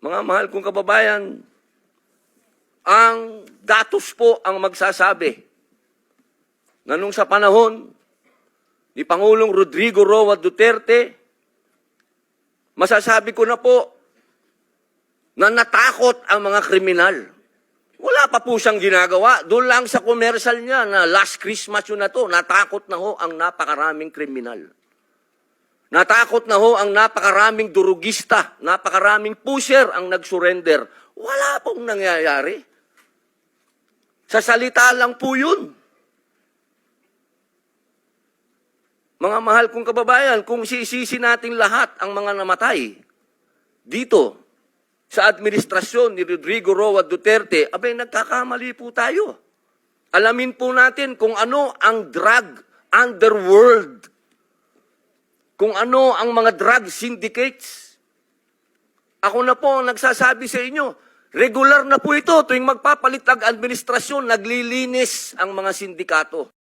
Mga mahal kong kababayan, ang datos po ang magsasabi na nung sa panahon ni Pangulong Rodrigo Roa Duterte, masasabi ko na po na natakot ang mga kriminal. Wala pa po siyang ginagawa. Doon lang sa commercial niya na last Christmas yun na to, natakot na ho ang napakaraming kriminal. Natakot na ho ang napakaraming durugista, napakaraming pusher ang nag-surrender. Wala pong nangyayari. Sa salita lang po yun. Mga mahal kong kababayan, kung sisisi natin lahat ang mga namatay dito sa administrasyon ni Rodrigo Roa Duterte, abay nagkakamali po tayo. Alamin po natin kung ano ang drug underworld, kung ano ang mga drug syndicates. Ako na po ang nagsasabi sa inyo, regular na po ito tuwing magpapalit ang administrasyon, naglilinis ang mga sindikato.